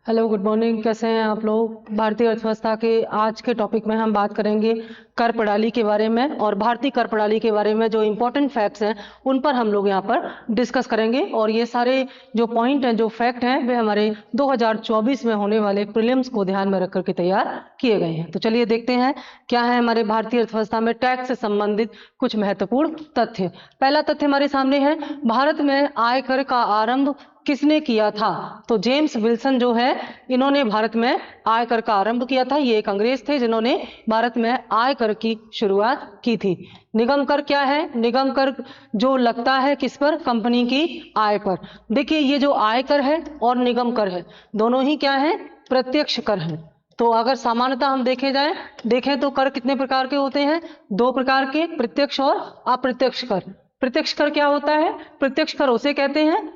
Hello, good morning. कैसे हैं आप लोग? भारतीय अर्थव्यवस्था के आज के टॉपिक में हम बात करेंगे कर प्रणाली के बारे में, और भारतीय कर प्रणाली के बारे में जो इम्पोर्टेंट फैक्ट्स हैं उन पर हम लोग यहाँ पर डिस्कस करेंगे। और ये सारे जो पॉइंट हैं, जो फैक्ट हैं, वे हमारे 2024 में होने वाले प्रीलिम्स को ध्यान में रख करके तैयार किए गए हैं। तो चलिए देखते हैं क्या है हमारे भारतीय अर्थव्यवस्था में टैक्स से संबंधित कुछ महत्वपूर्ण तथ्य। पहला तथ्य हमारे सामने है, भारत में आयकर का आरंभ किसने किया था? तो जेम्स विल्सन जो है, इन्होंने भारत में आयकर का आरंभ किया था। ये एक अंग्रेज थे जिन्होंने भारत में आयकर की शुरुआत की थी। निगम कर क्या है? निगम कर जो लगता है किस पर? कंपनी की आय पर। देखिए, ये जो आयकर है और निगम कर है, दोनों ही क्या है? प्रत्यक्ष कर है। तो अगर सामान्यतः हम देखें तो कर कितने प्रकार के होते हैं? दो प्रकार के, प्रत्यक्ष और अप्रत्यक्ष कर। प्रत्यक्ष कर क्या होता है? प्रत्यक्ष कर उसे कहते हैं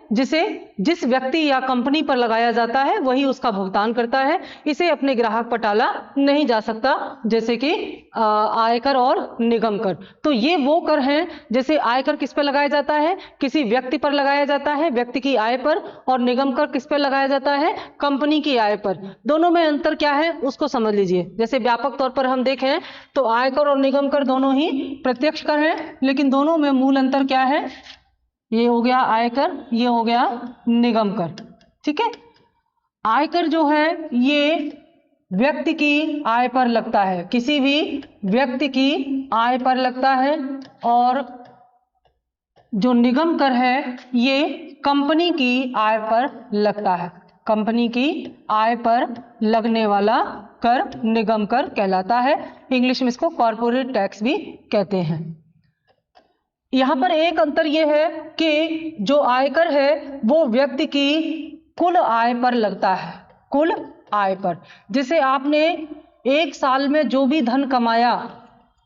जिस व्यक्ति या कंपनी पर लगाया जाता है वही उसका भुगतान करता है। इसे अपने ग्राहक पर टाला नहीं जा सकता, जैसे कि आयकर और निगम कर। तो ये वो कर हैं, जैसे आयकर किस पर लगाया जाता है? किसी व्यक्ति पर लगाया जाता है, व्यक्ति की आय पर। और निगम कर किस पर लगाया जाता है? कंपनी की आय पर। दोनों में अंतर क्या है उसको समझ लीजिए। जैसे व्यापक तौर पर हम देखें तो आयकर और निगम कर दोनों ही प्रत्यक्ष कर हैं, लेकिन दोनों में मूल अंतर क्या है? ये हो गया आयकर, ये हो गया निगम कर। ठीक है। आयकर जो है ये व्यक्ति की आय पर लगता है, किसी भी व्यक्ति की आय पर लगता है। और जो निगम कर है ये कंपनी की आय पर लगता है। कंपनी की आय पर लगने वाला कर निगम कर कहलाता है। इंग्लिश में इसको कॉर्पोरेट टैक्स भी कहते हैं। यहां पर एक अंतर यह है कि जो आयकर है वो व्यक्ति की कुल आय पर लगता है, कुल आय पर। जैसे आपने एक साल में जो भी धन कमाया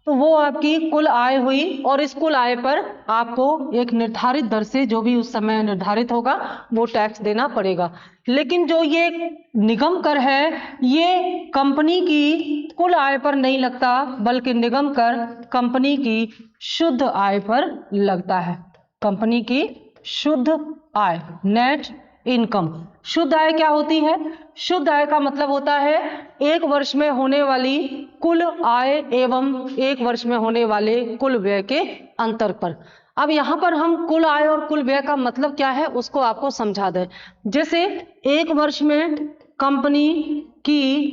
तो वो आपकी कुल आय हुई, और इस कुल आय पर आपको एक निर्धारित दर से, जो भी उस समय निर्धारित होगा, वो टैक्स देना पड़ेगा। लेकिन जो ये निगम कर है ये कंपनी की कुल आय पर नहीं लगता, बल्कि निगम कर कंपनी की शुद्ध आय पर लगता है। कंपनी की शुद्ध आय, नेट इनकम। शुद्ध आय क्या होती है? शुद्ध आय का मतलब होता है एक वर्ष में होने वाली कुल आय एवं एक वर्ष में होने वाले कुल व्यय के अंतर पर। अब यहां पर हम कुल आय और कुल व्यय का मतलब क्या है उसको आपको समझा दें। जैसे एक वर्ष में कंपनी की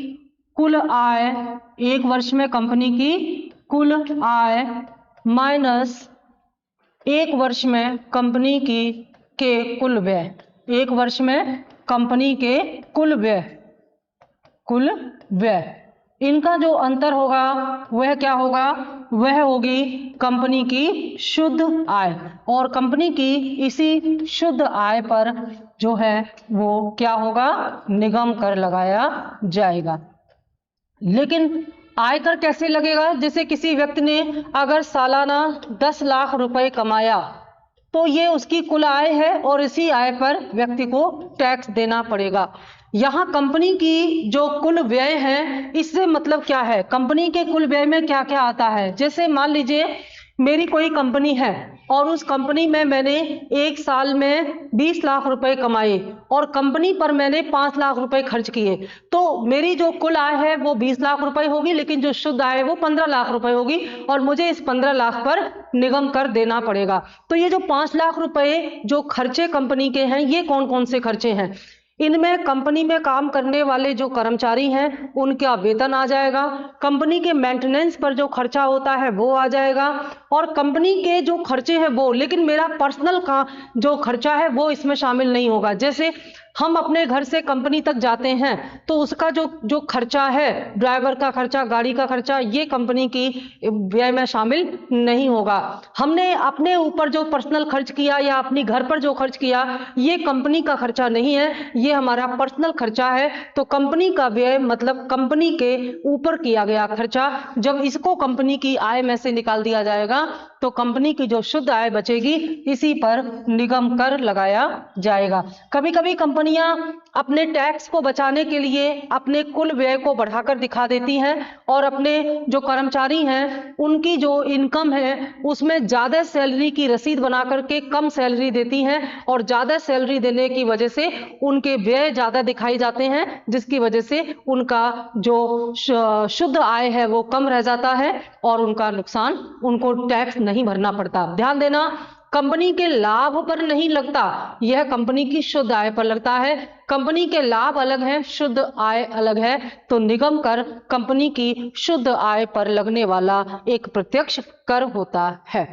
कुल आय, एक वर्ष में कंपनी की कुल आय माइनस एक वर्ष में कंपनी के कुल व्यय, एक वर्ष में कंपनी के कुल व्यय, इनका जो अंतर होगा वह क्या होगा? वह होगी कंपनी की शुद्ध आय। और कंपनी की इसी शुद्ध आय पर जो है वो क्या होगा? निगम कर लगाया जाएगा। लेकिन आयकर कैसे लगेगा? जैसे किसी व्यक्ति ने अगर सालाना 10 लाख रुपए कमाया तो ये उसकी कुल आय है, और इसी आय पर व्यक्ति को टैक्स देना पड़ेगा। यहां कंपनी की जो कुल व्यय है, इससे मतलब क्या है? कंपनी के कुल व्यय में क्या क्या आता है? जैसे मान लीजिए मेरी कोई कंपनी है और उस कंपनी में मैंने एक साल में 20 लाख रुपए कमाए और कंपनी पर मैंने 5 लाख रुपए खर्च किए, तो मेरी जो कुल आय है वो 20 लाख रुपए होगी, लेकिन जो शुद्ध आय है वो 15 लाख रुपए होगी, और मुझे इस 15 लाख पर निगम कर देना पड़ेगा। तो ये जो 5 लाख रुपए जो खर्चे कंपनी के हैं, ये कौन कौन से खर्चे हैं? इनमें कंपनी में काम करने वाले जो कर्मचारी हैं उनका वेतन आ जाएगा, कंपनी के मेंटेनेंस पर जो खर्चा होता है वो आ जाएगा, और कंपनी के जो खर्चे हैं वो, लेकिन मेरा पर्सनल का जो खर्चा है वो इसमें शामिल नहीं होगा। जैसे हम अपने घर से कंपनी तक जाते हैं तो उसका जो खर्चा है, ड्राइवर का खर्चा, गाड़ी का खर्चा, ये कंपनी की व्यय में शामिल नहीं होगा। हमने अपने ऊपर जो पर्सनल खर्च किया या अपनी घर पर जो खर्च किया, ये कंपनी का खर्चा नहीं है, ये हमारा पर्सनल खर्चा है। तो कंपनी का व्यय मतलब कंपनी के ऊपर किया गया खर्चा, जब इसको कंपनी की आय में से निकाल दिया जाएगा तो कंपनी की जो शुद्ध आय बचेगी इसी पर निगम कर लगाया जाएगा। कभी कभी कंपनियां अपने टैक्स को बचाने के लिए अपने कुल व्यय को बढ़ाकर दिखा देती हैं और अपने जो कर्मचारी हैं उनकी जो इनकम है उसमें ज्यादा सैलरी की रसीद बना करके कम सैलरी देती हैं और ज्यादा सैलरी देने की वजह से उनके व्यय ज्यादा दिखाई जाते हैं, जिसकी वजह से उनका जो शुद्ध आय है वो कम रह जाता है और उनका नुकसान, उनको टैक्स नहीं भरना पड़ता। ध्यान देना, कंपनी के लाभ पर नहीं लगता, यह कंपनी की शुद्ध आय पर लगता है। कंपनी के लाभ अलग हैं, शुद्ध आय अलग है, तो निगम कर कंपनी की शुद्ध आय पर लगने वाला एक प्रत्यक्ष कर होता है।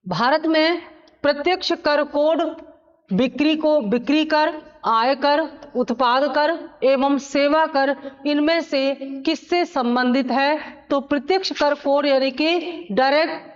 भारत में प्रत्यक्ष कर कोड बिक्री कर, आय कर, उत्पाद कर एवं सेवा कर, इनमें से किससे संबंधित है? तो प्रत्यक्ष कर कोड यानी कि direct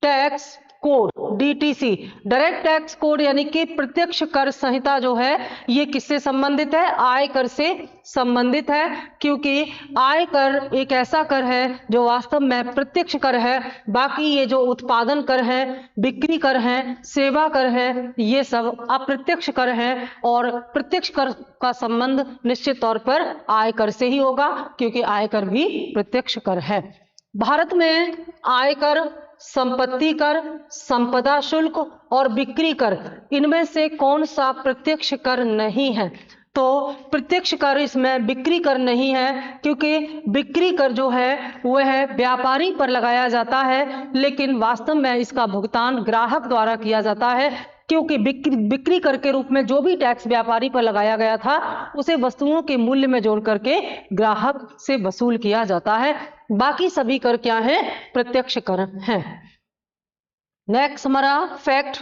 tax code, DTC, direct tax code यानी कि प्रत्यक्ष कर संहिता जो है ये किससे संबंधित है? आयकर से संबंधित है, क्योंकि आयकर एक ऐसा कर है जो वास्तव में प्रत्यक्ष कर है। बाकी ये जो उत्पादन कर है, बिक्री कर है, सेवा कर है, ये सब अप्रत्यक्ष कर है और प्रत्यक्ष कर का संबंध निश्चित तौर पर आयकर से ही होगा, क्योंकि आयकर भी प्रत्यक्ष कर है। भारत में आयकर, संपत्ति कर, संपदा शुल्क और बिक्री कर, इनमें से कौन सा प्रत्यक्ष कर नहीं है? तो प्रत्यक्ष कर इसमें बिक्री कर नहीं है, क्योंकि बिक्री कर जो है वह व्यापारी पर लगाया जाता है, लेकिन वास्तव में इसका भुगतान ग्राहक द्वारा किया जाता है, क्योंकि बिक्री कर के रूप में जो भी टैक्स व्यापारी पर लगाया गया था उसे वस्तुओं के मूल्य में जोड़ करके ग्राहक से वसूल किया जाता है। बाकी सभी कर क्या है? प्रत्यक्ष कर हैं। नेक्स्ट हमारा फैक्ट,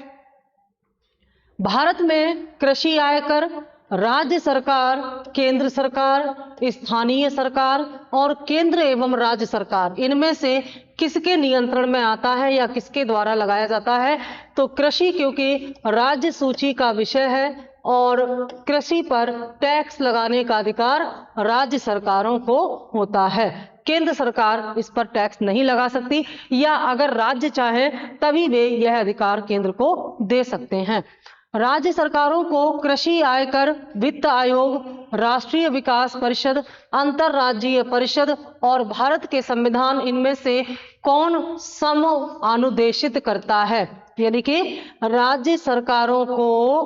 भारत में कृषि आयकर राज्य सरकार, केंद्र सरकार, स्थानीय सरकार और केंद्र एवं राज्य सरकार, इनमें से किसके नियंत्रण में आता है या किसके द्वारा लगाया जाता है? तो कृषि, क्योंकि राज्य सूची का विषय है और कृषि पर टैक्स लगाने का अधिकार राज्य सरकारों को होता है। केंद्र सरकार इस पर टैक्स नहीं लगा सकती, या अगर राज्य चाहे तभी वे यह अधिकार केंद्र को दे सकते हैं। राज्य सरकारों को कृषि आयकर, वित्त आयोग, राष्ट्रीय विकास परिषद, अंतरराज्यीय परिषद और भारत के संविधान, इनमें से कौन सम अनुदेशित करता है? यानी कि राज्य सरकारों को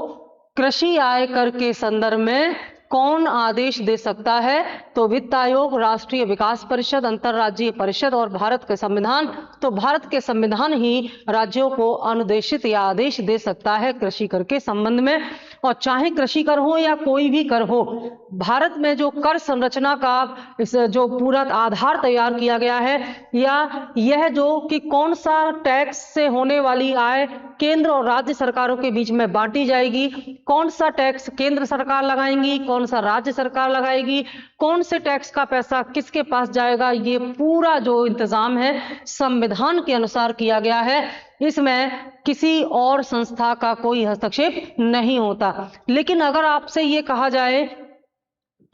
कृषि आयकर के संदर्भ में कौन आदेश दे सकता है? तो वित्त आयोग, राष्ट्रीय विकास परिषद, अंतरराज्यीय परिषद और भारत के संविधान। तो भारत के संविधान ही राज्यों को अनुदेशित या आदेश दे सकता है कृषि कर के संबंध में। और चाहे कृषि कर हो या कोई भी कर हो, भारत में जो कर संरचना का जो पूरा आधार तैयार किया गया है, या यह जो कि कौन सा टैक्स से होने वाली आय केंद्र और राज्य सरकारों के बीच में बांटी जाएगी, कौन सा टैक्स केंद्र सरकार लगाएंगी, कौन सा राज्य सरकार लगाएगी, कौन से टैक्स का पैसा किसके पास जाएगा, ये पूरा जो इंतजाम है संविधान के अनुसार किया गया है। इसमें किसी और संस्था का कोई हस्तक्षेप नहीं होता। लेकिन अगर आपसे ये कहा जाए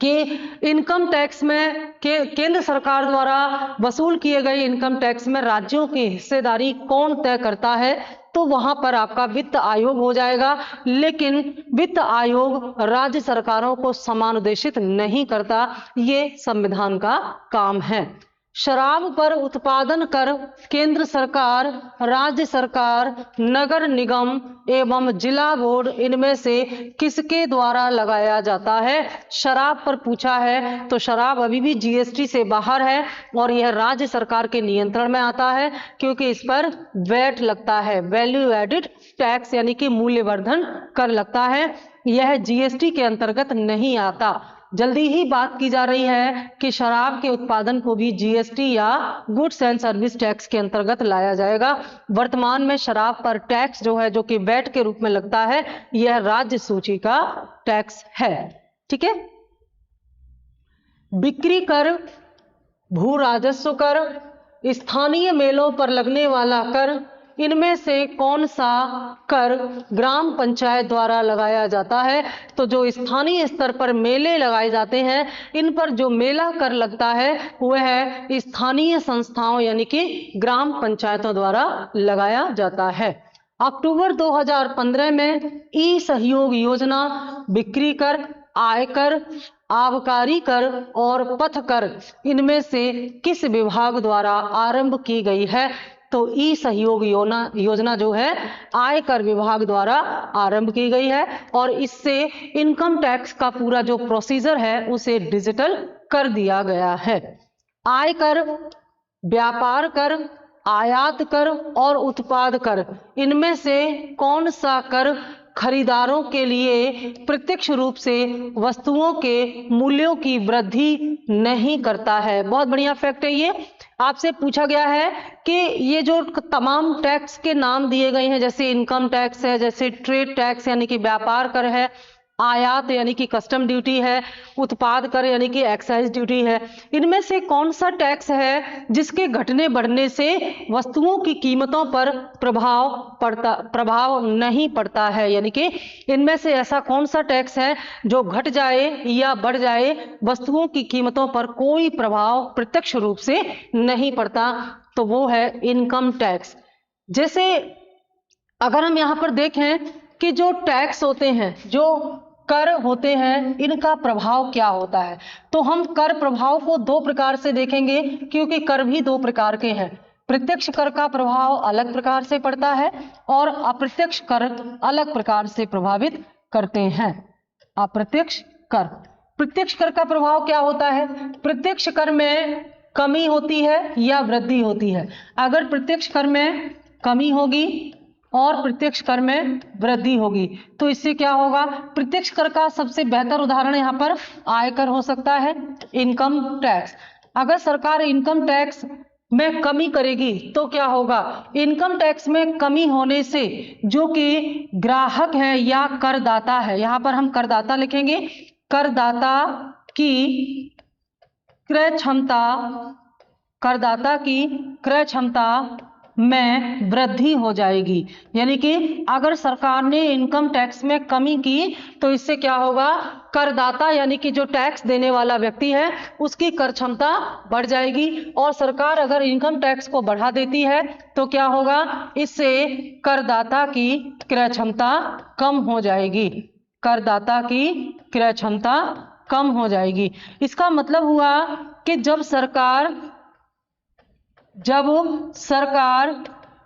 कि इनकम टैक्स में केंद्र सरकार द्वारा वसूल किए गए इनकम टैक्स में राज्यों की हिस्सेदारी कौन तय करता है, तो वहां पर आपका वित्त आयोग हो जाएगा। लेकिन वित्त आयोग राज्य सरकारों को समानुदेशित नहीं करता, ये संविधान का काम है। शराब पर उत्पादन कर केंद्र सरकार, राज्य सरकार, नगर निगम एवं जिला बोर्ड, इनमें से किसके द्वारा लगाया जाता है? शराब पर पूछा है, तो शराब अभी भी जीएसटी से बाहर है और यह राज्य सरकार के नियंत्रण में आता है, क्योंकि इस पर वैट लगता है, वैल्यू एडिड टैक्स यानी कि मूल्यवर्धन कर लगता है। यह जीएसटी के अंतर्गत नहीं आता। जल्दी ही बात की जा रही है कि शराब के उत्पादन को भी जीएसटी या गुड्स एंड सर्विस टैक्स के अंतर्गत लाया जाएगा। वर्तमान में शराब पर टैक्स जो है, जो कि वैट के रूप में लगता है, यह राज्य सूची का टैक्स है। ठीक है। बिक्री कर, भू राजस्व कर, स्थानीय मेलों पर लगने वाला कर, इनमें से कौन सा कर ग्राम पंचायत द्वारा लगाया जाता है? तो जो स्थानीय स्तर पर मेले लगाए जाते हैं, इन पर जो मेला कर लगता है वह स्थानीय संस्थाओं यानी कि ग्राम पंचायतों द्वारा लगाया जाता है। अक्टूबर 2015 में ई सहयोग योजना बिक्री कर, आयकर, आबकारी कर और पथ कर इनमें से किस विभाग द्वारा आरंभ की गई है? तो ई सहयोग योजना जो है आयकर विभाग द्वारा आरंभ की गई है और इससे इनकम टैक्स का पूरा जो प्रोसीजर है उसे डिजिटल कर दिया गया है। आयकर, व्यापार कर, आयात कर और उत्पाद कर इनमें से कौन सा कर खरीदारों के लिए प्रत्यक्ष रूप से वस्तुओं के मूल्यों की वृद्धि नहीं करता है? बहुत बढ़िया फैक्ट है ये। आपसे पूछा गया है कि ये जो तमाम टैक्स के नाम दिए गए हैं, जैसे इनकम टैक्स है, जैसे ट्रेड टैक्स यानी कि व्यापार कर है, आयात यानी कि कस्टम ड्यूटी है, उत्पाद कर यानी कि एक्साइज ड्यूटी है, इनमें से कौन सा टैक्स है जिसके घटने बढ़ने से वस्तुओं की कीमतों पर प्रभाव नहीं पड़ता है? यानी कि इनमें से ऐसा कौन सा टैक्स है जो घट जाए या बढ़ जाए वस्तुओं की कीमतों पर कोई प्रभाव प्रत्यक्ष रूप से नहीं पड़ता? तो वो है इनकम टैक्स। जैसे अगर हम यहाँ पर देखें कि जो टैक्स होते हैं, जो कर होते हैं, इनका प्रभाव क्या होता है, तो हम कर प्रभाव को दो प्रकार से देखेंगे, क्योंकि कर भी दो प्रकार के हैं। प्रत्यक्ष कर का प्रभाव अलग प्रकार से पड़ता है और अप्रत्यक्ष कर अलग प्रकार से प्रभावित करते हैं। अप्रत्यक्ष कर, प्रत्यक्ष कर का प्रभाव क्या होता है? प्रत्यक्ष कर में कमी होती है या वृद्धि होती है? अगर प्रत्यक्ष कर में कमी होगी और प्रत्यक्ष कर में वृद्धि होगी तो इससे क्या होगा? प्रत्यक्ष कर का सबसे बेहतर उदाहरण यहाँ पर आयकर हो सकता है, इनकम टैक्स। अगर सरकार इनकम टैक्स में कमी करेगी तो क्या होगा? इनकम टैक्स में कमी होने से जो कि ग्राहक है या करदाता है, यहाँ पर हम करदाता लिखेंगे, करदाता की क्रय क्षमता, करदाता की क्रय क्षमता में वृद्धि हो जाएगी। यानी कि अगर सरकार ने इनकम टैक्स में कमी की तो इससे क्या होगा? करदाता यानी कि जो टैक्स देने वाला व्यक्ति है उसकी कर क्षमता बढ़ जाएगी और सरकार अगर इनकम टैक्स को बढ़ा देती है तो क्या होगा? इससे करदाता की क्रय क्षमता कम हो जाएगी। करदाता की क्रय क्षमता कम हो जाएगी। इसका मतलब हुआ कि जब सरकार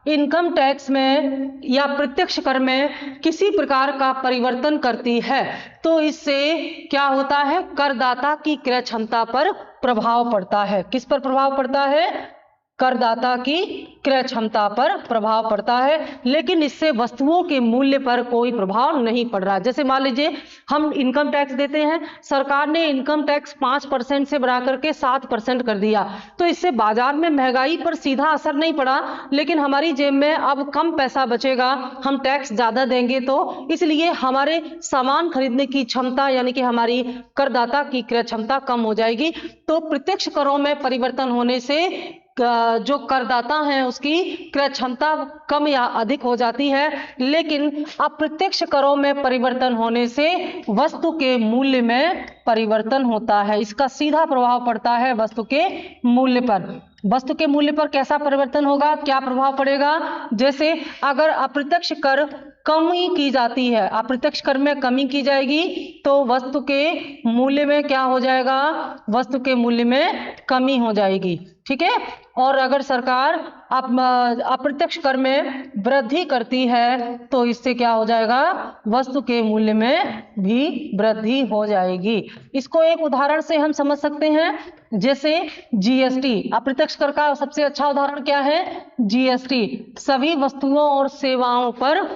इनकम टैक्स में या प्रत्यक्ष कर में किसी प्रकार का परिवर्तन करती है तो इससे क्या होता है? करदाता की क्रय क्षमता पर प्रभाव पड़ता है। किस पर प्रभाव पड़ता है? करदाता की क्रय क्षमता पर प्रभाव पड़ता है, लेकिन इससे वस्तुओं के मूल्य पर कोई प्रभाव नहीं पड़ रहा। जैसे मान लीजिए हम इनकम टैक्स देते हैं, सरकार ने इनकम टैक्स 5% से बढ़ा करके 7% कर दिया, तो इससे बाजार में महंगाई पर सीधा असर नहीं पड़ा, लेकिन हमारी जेब में अब कम पैसा बचेगा, हम टैक्स ज्यादा देंगे, तो इसलिए हमारे सामान खरीदने की क्षमता यानी कि हमारी करदाता की क्रय क्षमता कम हो जाएगी। तो प्रत्यक्ष करों में परिवर्तन होने से जो करदाता है उसकी क्रय क्षमता कम या अधिक हो जाती है, लेकिन अप्रत्यक्ष करों में परिवर्तन होने से वस्तु के मूल्य में परिवर्तन होता है। इसका सीधा प्रभाव पड़ता है वस्तु के मूल्य पर। वस्तु के मूल्य पर कैसा परिवर्तन होगा, क्या प्रभाव पड़ेगा? जैसे अगर अप्रत्यक्ष कर कमी की जाती है, अप्रत्यक्ष कर में कमी की जाएगी तो वस्तु के मूल्य में क्या हो जाएगा? वस्तु के मूल्य में कमी हो जाएगी। ठीक है। और अगर सरकार अप्रत्यक्ष कर में वृद्धि करती है तो इससे क्या हो जाएगा? वस्तु के मूल्य में भी वृद्धि हो जाएगी। इसको एक उदाहरण से हम समझ सकते हैं, जैसे जीएसटी। अप्रत्यक्ष कर का सबसे अच्छा उदाहरण क्या है? जीएसटी। सभी वस्तुओं और सेवाओं पर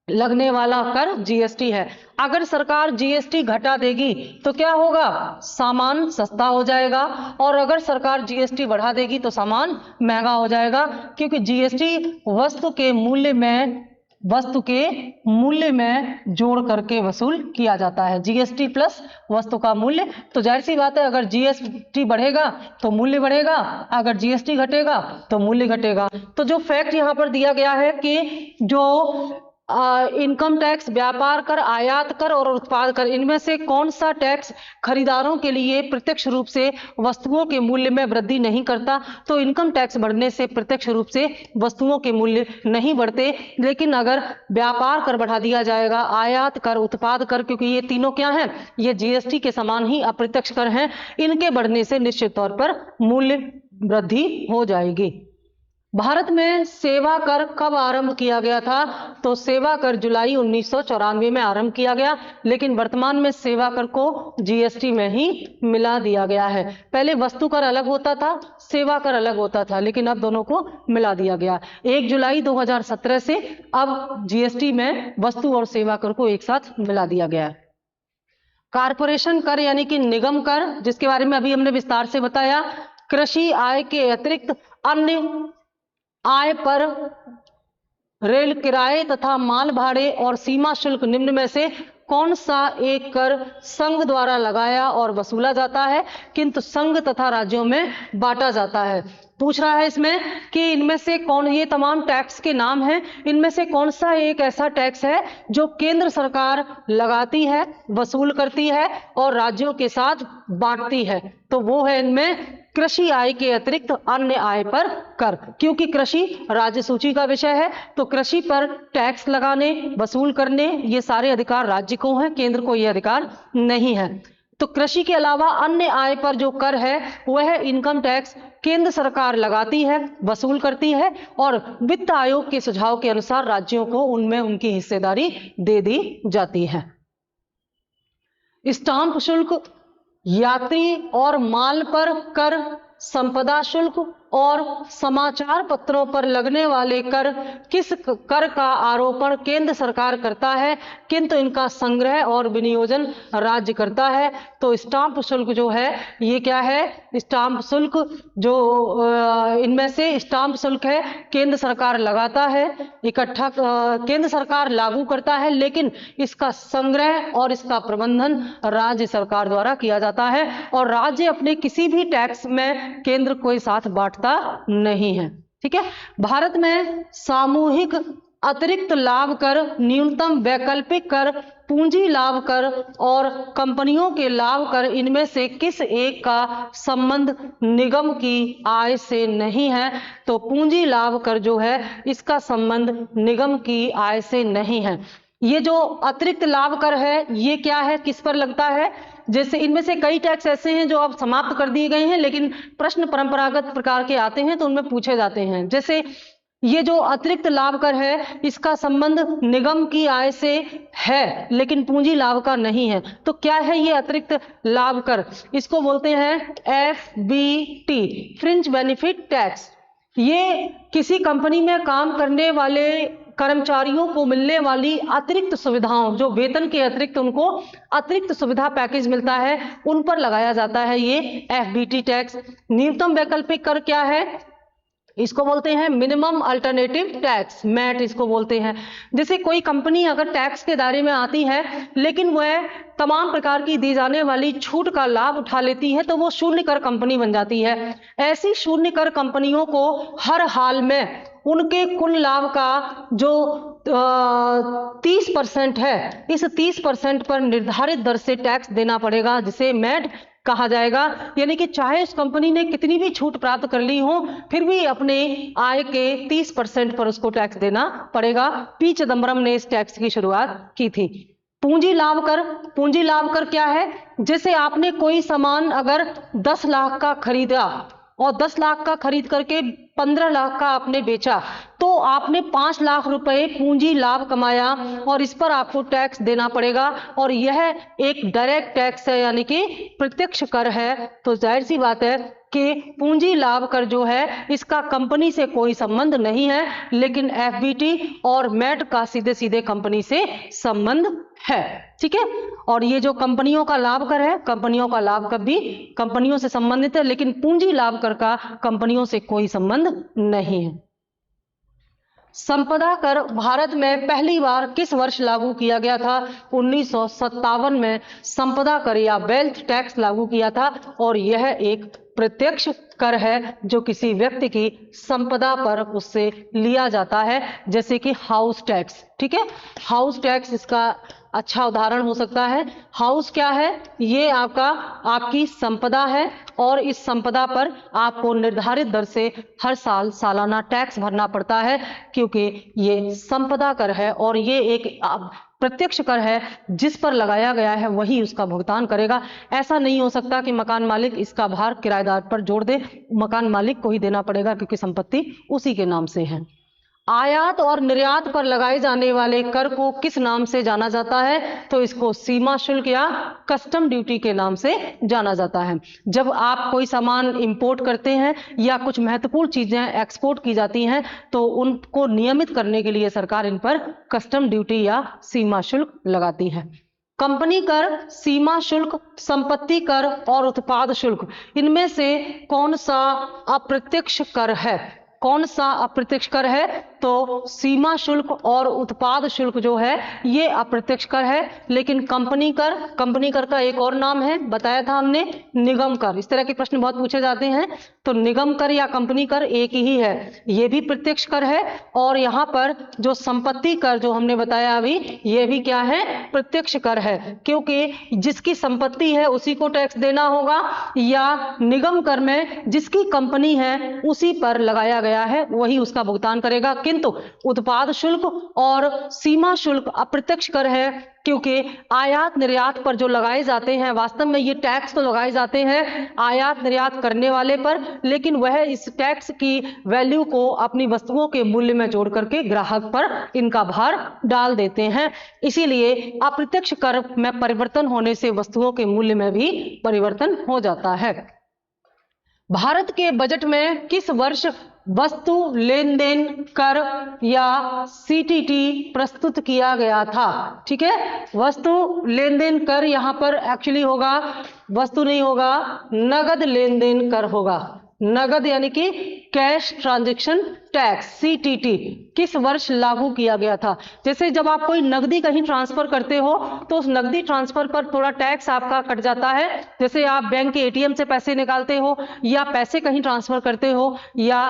लगने वाला कर जीएसटी है। अगर सरकार जीएसटी घटा देगी तो क्या होगा? सामान सस्ता हो जाएगा, और अगर सरकार जीएसटी बढ़ा देगी तो सामान महंगा हो जाएगा, क्योंकि जीएसटी वस्तु के मूल्य में वस्तु के मूल्य में जोड़ करके वसूल किया जाता है। जीएसटी प्लस वस्तु का मूल्य। तो जाहिर सी बात है, अगर जीएसटी बढ़ेगा तो मूल्य बढ़ेगा, अगर जीएसटी घटेगा तो मूल्य घटेगा। तो जो फैक्ट यहाँ पर दिया गया है कि जो इनकम टैक्स, व्यापार कर, आयात कर और उत्पाद कर, इनमें से कौन सा टैक्स खरीदारों के लिए प्रत्यक्ष रूप से वस्तुओं के मूल्य में वृद्धि नहीं करता। तो इनकम टैक्स बढ़ने से प्रत्यक्ष रूप से वस्तुओं के मूल्य नहीं बढ़ते, लेकिन अगर व्यापार कर बढ़ा दिया जाएगा, आयात कर, उत्पाद कर, क्योंकि ये तीनों क्या हैं, ये जीएसटी के समान ही अप्रत्यक्ष कर हैं, इनके बढ़ने से निश्चित तौर पर मूल्य वृद्धि हो जाएगी। भारत में सेवा कर कब आरंभ किया गया था? तो सेवा कर जुलाई 1994 में आरंभ किया गया, लेकिन वर्तमान में सेवा कर को जीएसटी में ही मिला दिया गया है। पहले वस्तु कर अलग होता था, सेवा कर अलग होता था, लेकिन अब दोनों को मिला दिया गया। 1 जुलाई 2017 से अब जीएसटी में वस्तु और सेवा कर को एक साथ मिला दिया गया है। कारपोरेशन कर यानी कि निगम कर, जिसके बारे में अभी हमने विस्तार से बताया। कृषि आय के अतिरिक्त अन्य आय पर रेल किराए तथा माल भाड़े और सीमा शुल्क निम्न में से कौन सा एक कर संघ द्वारा लगाया और वसूला जाता है, किंतु संघ तथा राज्यों में बांटा जाता है? पूछ रहा है इसमें कि इनमें से कौन, ये तमाम टैक्स के नाम हैं, इनमें से कौन सा एक ऐसा टैक्स है जो केंद्र सरकार लगाती है, वसूल करती है और राज्यों के साथ बांटती है? तो वो है इनमें कृषि आय के अतिरिक्त अन्य आय पर कर। क्योंकि कृषि राज्य सूची का विषय है, तो कृषि पर टैक्स लगाने, वसूल करने, ये सारे अधिकार राज्य को हैं, केंद्र को ये अधिकार नहीं है। तो कृषि के अलावा अन्य आय पर जो कर है वह इनकम टैक्स केंद्र सरकार लगाती है, वसूल करती है और वित्त आयोग के सुझाव के अनुसार राज्यों को उनमें उनकी हिस्सेदारी दे दी जाती है। स्टाम्प शुल्क, यात्री और माल पर कर, संपदा शुल्क और समाचार पत्रों पर लगने वाले कर, किस कर का आरोपण केंद्र सरकार करता है, किंतु इनका संग्रह और विनियोजन राज्य करता है? तो स्टाम्प शुल्क जो है ये क्या है? स्टाम्प शुल्क जो इनमें से स्टाम्प शुल्क है केंद्र सरकार लगाता है, इकट्ठा केंद्र सरकार लागू करता है, लेकिन इसका संग्रह और इसका प्रबंधन राज्य सरकार द्वारा किया जाता है और राज्य अपने किसी भी टैक्स में केंद्र को साथ बांटता नहीं है। ठीक है। भारत में सामूहिक अतिरिक्त लाभ कर, न्यूनतम वैकल्पिक कर, पूंजी लाभ कर और कंपनियों के लाभ कर, इनमें से किस एक का संबंध निगम की आय से नहीं है? तो पूंजी लाभ कर जो है इसका संबंध निगम की आय से नहीं है। ये जो अतिरिक्त लाभ कर है ये क्या है, किस पर लगता है? जैसे इनमें से कई टैक्स ऐसे हैं जो अब समाप्त कर दिए गए हैं, लेकिन प्रश्न परंपरागत प्रकार के आते हैं तो उनमें पूछे जाते हैं। जैसे ये जो अतिरिक्त लाभ कर है इसका संबंध निगम की आय से है लेकिन पूंजी लाभ का नहीं है। तो क्या है ये अतिरिक्त लाभ कर? इसको बोलते हैं FBT, फ्रिंज बेनिफिट टैक्स। ये किसी कंपनी में काम करने वाले कर्मचारियों को मिलने वाली अतिरिक्त सुविधाओं, जो वेतन के अतिरिक्त उनको अतिरिक्त सुविधा पैकेज मिलता है, उन पर लगाया जाता है ये FBT टैक्स। न्यूनतम वैकल्पिक कर क्या है? इसको बोलते हैं मिनिमम अल्टरनेटिव टैक्स, मैट इसको बोलते हैं। जैसे कोई कंपनी अगर टैक्स के दायरे में आती है लेकिन वह तमाम प्रकार की दी जाने वाली छूट का लाभ उठा लेती है तो वो शून्य कर कंपनी बन जाती है। ऐसी शून्य कर कंपनियों को हर हाल में उनके कुल लाभ का जो 30% है, इस 30% पर निर्धारित दर से टैक्स देना पड़ेगा, जिसे मैट कहा जाएगा। यानी कि चाहे उस कंपनी ने कितनी भी छूट प्राप्त कर ली हो फिर भी अपने आय के 30% पर उसको टैक्स देना पड़ेगा। पी चिदम्बरम ने इस टैक्स की शुरुआत की थी। पूंजी लाभ कर, पूंजी लाभ कर क्या है? जैसे आपने कोई सामान अगर 10 लाख का खरीदा और 10 लाख का खरीद करके 15 लाख का आपने बेचा तो आपने 5 लाख रुपए पूंजी लाभ कमाया और इस पर आपको टैक्स देना पड़ेगा और यह एक डायरेक्ट टैक्स है, यानी कि प्रत्यक्ष कर है। तो जाहिर सी बात है कि पूंजी लाभ कर जो है इसका कंपनी से कोई संबंध नहीं है, लेकिन FBT और मैट का सीधे सीधे कंपनी से संबंध है। ठीक है। और ये जो कंपनियों का लाभ कर है, कंपनियों का लाभ कर भी कंपनियों से संबंधित है, लेकिन पूंजी लाभ कर का कंपनियों से कोई संबंध नहीं है। संपदा कर भारत में पहली बार किस वर्ष लागू किया गया था? 1957 में संपदा कर या वेल्थ टैक्स लागू किया था और यह एक प्रत्यक्ष कर है जो किसी व्यक्ति की संपदा पर उससे लिया जाता है, जैसे कि हाउस टैक्स। ठीक है, हाउस टैक्स इसका अच्छा उदाहरण हो सकता है। हाउस क्या है? ये आपकी संपदा है और इस संपदा पर आपको निर्धारित दर से हर साल सालाना टैक्स भरना पड़ता है, क्योंकि ये संपदा कर है और ये एक प्रत्यक्ष कर है जिस पर लगाया गया है वही उसका भुगतान करेगा। ऐसा नहीं हो सकता कि मकान मालिक इसका भार किराएदार पर जोड़ दे, मकान मालिक को ही देना पड़ेगा क्योंकि संपत्ति उसी के नाम से है। आयात और निर्यात पर लगाए जाने वाले कर को किस नाम से जाना जाता है? तो इसको सीमा शुल्क या कस्टम ड्यूटी के नाम से जाना जाता है। जब आप कोई सामान इंपोर्ट करते हैं या कुछ महत्वपूर्ण चीजें एक्सपोर्ट की जाती हैं तो उनको नियमित करने के लिए सरकार इन पर कस्टम ड्यूटी या सीमा शुल्क लगाती है। कंपनी कर, सीमा शुल्क, संपत्ति कर और उत्पाद शुल्क, इनमें से कौन सा अप्रत्यक्ष कर है? कौन सा अप्रत्यक्ष कर है? तो सीमा शुल्क और उत्पाद शुल्क जो है ये अप्रत्यक्ष कर है। लेकिन कंपनी कर का एक और नाम है, बताया था हमने, निगम कर। इस तरह के प्रश्न बहुत पूछे जाते हैं। तो निगम कर या कंपनी कर एक ही है, ये भी प्रत्यक्ष कर है। और यहाँ पर जो संपत्ति कर जो हमने बताया अभी, ये भी क्या है? प्रत्यक्ष कर है, क्योंकि जिसकी संपत्ति है उसी को टैक्स देना होगा, या निगम कर में जिसकी कंपनी है उसी पर लगाया गया है वही उसका भुगतान करेगा। किंतु उत्पाद शुल्क और सीमा शुल्क अप्रत्यक्ष कर है, क्योंकि आयात निर्यात पर जो लगाए जाते हैं, वास्तव में ये टैक्स तो लगाए जाते हैं आयात निर्यात करने वाले पर, लेकिन वह इस टैक्स की वैल्यू को अपनी वस्तुओं के मूल्य में जोड़ करके ग्राहक पर इनका भार डाल देते हैं। इसीलिए अप्रत्यक्ष कर में परिवर्तन होने से वस्तुओं के मूल्य में भी परिवर्तन हो जाता है। भारत के बजट में किस वर्ष वस्तु लेन देन कर या सीटीटी प्रस्तुत किया गया था? ठीक है, वस्तु लेन देन कर यहां पर एक्चुअली होगा, वस्तु नहीं होगा, नगद लेन देन कर होगा। नगद यानी कि कैश ट्रांजैक्शन टैक्स, सीटीटी, किस वर्ष लागू किया गया था? जैसे जब आप कोई नगदी कहीं ट्रांसफर करते हो तो उस नगदी ट्रांसफर पर थोड़ा टैक्स आपका कट जाता है। जैसे आप बैंक के एटीएम से पैसे निकालते हो या पैसे कहीं ट्रांसफर करते हो या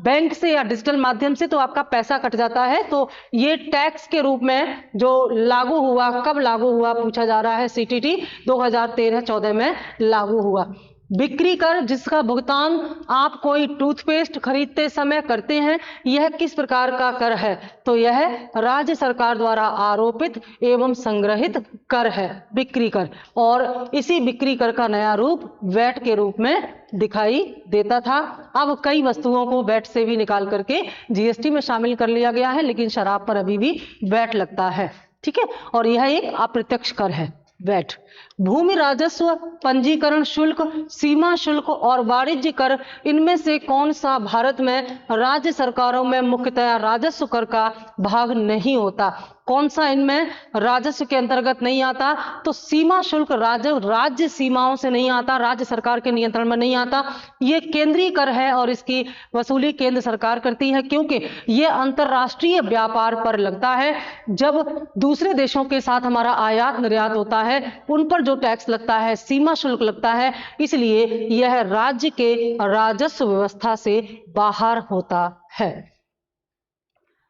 बैंक से या डिजिटल माध्यम से, तो आपका पैसा कट जाता है। तो ये टैक्स के रूप में जो लागू हुआ, कब लागू हुआ पूछा जा रहा है। सीटीटी 2013-14 में लागू हुआ। बिक्री कर, जिसका भुगतान आप कोई टूथपेस्ट खरीदते समय करते हैं, यह किस प्रकार का कर है? तो यह राज्य सरकार द्वारा आरोपित एवं संग्रहित कर है, बिक्री कर। और इसी बिक्री कर का नया रूप वैट के रूप में दिखाई देता था। अब कई वस्तुओं को वैट से भी निकाल करके जीएसटी में शामिल कर लिया गया है, लेकिन शराब पर अभी भी वैट लगता है। ठीक है, और यह एक अप्रत्यक्ष कर है, वैट। भूमि राजस्व, पंजीकरण शुल्क, सीमा शुल्क और वाणिज्य कर, इनमें से कौन सा भारत में राज्य सरकारों में मुख्यतः राजस्व कर का भाग नहीं होता? कौन सा इनमें राजस्व के अंतर्गत नहीं आता? तो सीमा शुल्क राज्य सीमाओं से नहीं आता, राज्य सरकार के नियंत्रण में नहीं आता। ये केंद्रीय कर है और इसकी वसूली केंद्र सरकार करती है, क्योंकि ये अंतरराष्ट्रीय व्यापार पर लगता है। जब दूसरे देशों के साथ हमारा आयात निर्यात होता है उन पर जो टैक्स लगता है, सीमा शुल्क लगता है, इसलिए यह राज्य के राजस्व व्यवस्था से बाहर होता है।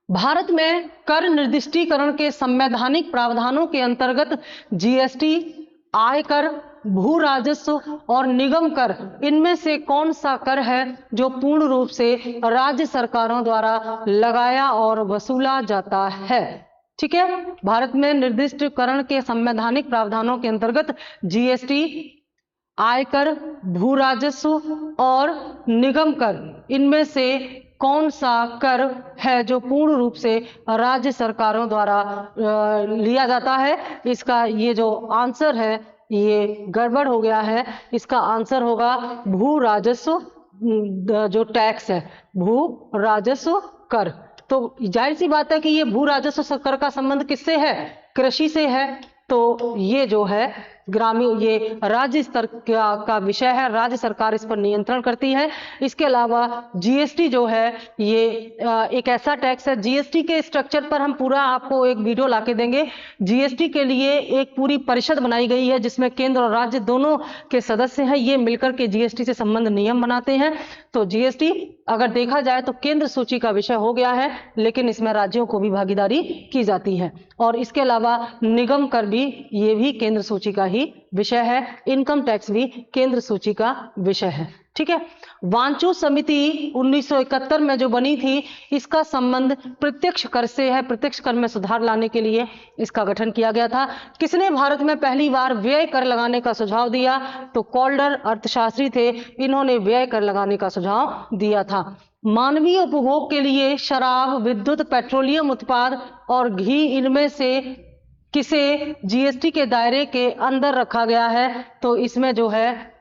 भारत में कर निर्दिष्टीकरण के संवैधानिक प्रावधानों के अंतर्गत जीएसटी, आयकर, भू राजस्व और निगम कर, इनमें से कौन सा कर है जो पूर्ण रूप से राज्य सरकारों द्वारा लगाया और वसूला जाता है? ठीक है, भारत में निर्दिष्टीकरण के संवैधानिक प्रावधानों के अंतर्गत जीएसटी, आयकर, भू राजस्व और निगम कर, इनमें से कौन सा कर है जो पूर्ण रूप से राज्य सरकारों द्वारा लिया जाता है? इसका ये जो आंसर है ये गड़बड़ हो गया है। इसका आंसर होगा भू राजस्व, जो टैक्स है, भू राजस्व कर। तो जाहिर सी बात है कि ये भू राजस्व कर का संबंध किससे है? कृषि से है। तो ये जो है ग्रामीण, ये राज्य स्तर का विषय है, राज्य सरकार इस पर नियंत्रण करती है। इसके अलावा जीएसटी जो है ये एक ऐसा टैक्स है, जीएसटी के स्ट्रक्चर पर हम पूरा आपको एक वीडियो लाके देंगे। जीएसटी के लिए एक पूरी परिषद बनाई गई है जिसमें केंद्र और राज्य दोनों के सदस्य हैं, ये मिलकर के जीएसटी से संबंध नियम बनाते हैं। तो जीएसटी अगर देखा जाए तो केंद्र सूची का विषय हो गया है, लेकिन इसमें राज्यों को भी भागीदारी की जाती है। और इसके अलावा निगम कर भी, ये भी केंद्र सूची का ही विषय है। इनकम टैक्स भी केंद्र सूची का विषय है। ठीक है। वांचू समिति 1971 में जो बनी थी, इसका संबंध प्रत्यक्ष कर से है। प्रत्यक्ष कर में सुधार लाने के लिए इसका गठन किया गया था। किसने भारत में पहली बार व्यय कर लगाने का सुझाव दिया? तो कॉल्डर अर्थशास्त्री थे, इन्होंने व्यय कर लगाने का सुझाव दिया था। मानवीय उपभोग के लिए शराब, विद्युत, पेट्रोलियम उत्पाद और घी, इनमें से किसे जीएसटी के दायरे के अंदर रखा गया है? तो इसमें जो है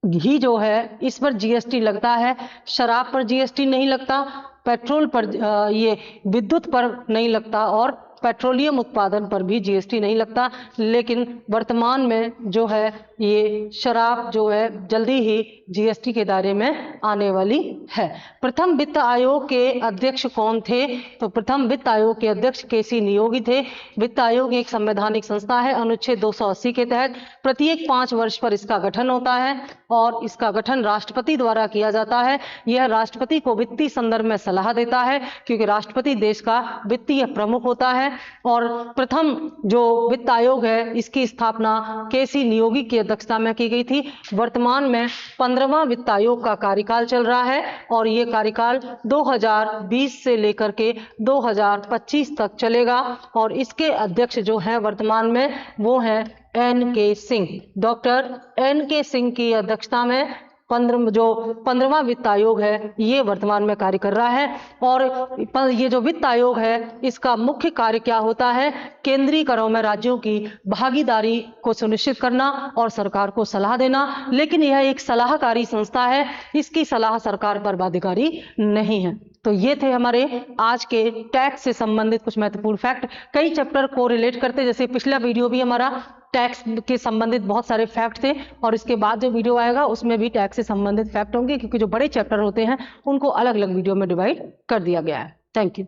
घी जो है इस पर जीएसटी लगता है, शराब पर जीएसटी नहीं लगता, पेट्रोल पर ये विद्युत पर नहीं लगता और पेट्रोलियम उत्पादन पर भी जीएसटी नहीं लगता। लेकिन वर्तमान में जो है ये शराब जो है जल्दी ही जीएसटी के दायरे में आने वाली है। प्रथम वित्त आयोग के अध्यक्ष कौन थे? तो प्रथम वित्त आयोग के अध्यक्ष केसी नियोगी थे। वित्त आयोग एक संवैधानिक संस्था है। अनुच्छेद 280 के तहत प्रत्येक 5 वर्ष पर इसका गठन होता है और इसका गठन राष्ट्रपति द्वारा किया जाता है। यह राष्ट्रपति को वित्तीय संदर्भ में सलाह देता है, क्योंकि राष्ट्रपति देश का वित्तीय प्रमुख होता है। और प्रथम जो वित्त आयोग है इसकी स्थापना केसी नियोगी की अध्यक्षता में की गई थी। वर्तमान में 15वां वित्त आयोग का कार्यकाल चल रहा है और ये कार्यकाल 2020 से लेकर के 2025 तक चलेगा। और इसके अध्यक्ष जो हैं वर्तमान में वो हैं NK. Singh. Doctor NK. Singh की अध्यक्षता में 15वां वित्त आयोग है ये वर्तमान में कार्य कर रहा है। और ये जो वित्त आयोग है इसका मुख्य कार्य क्या होता है? केंद्रीय करों में राज्यों की भागीदारी को सुनिश्चित करना और सरकार को सलाह देना। लेकिन यह एक सलाहकारी संस्था है, इसकी सलाह सरकार पर बाध्यकारी नहीं है। तो ये थे हमारे आज के टैक्स से संबंधित कुछ महत्वपूर्ण फैक्ट। कई चैप्टर को रिलेट करते, जैसे पिछला वीडियो भी हमारा टैक्स के संबंधित बहुत सारे फैक्ट थे और इसके बाद जो वीडियो आएगा उसमें भी टैक्स से संबंधित फैक्ट होंगे, क्योंकि जो बड़े चैप्टर होते हैं उनको अलग अलग वीडियो में डिवाइड कर दिया गया है। Thank you.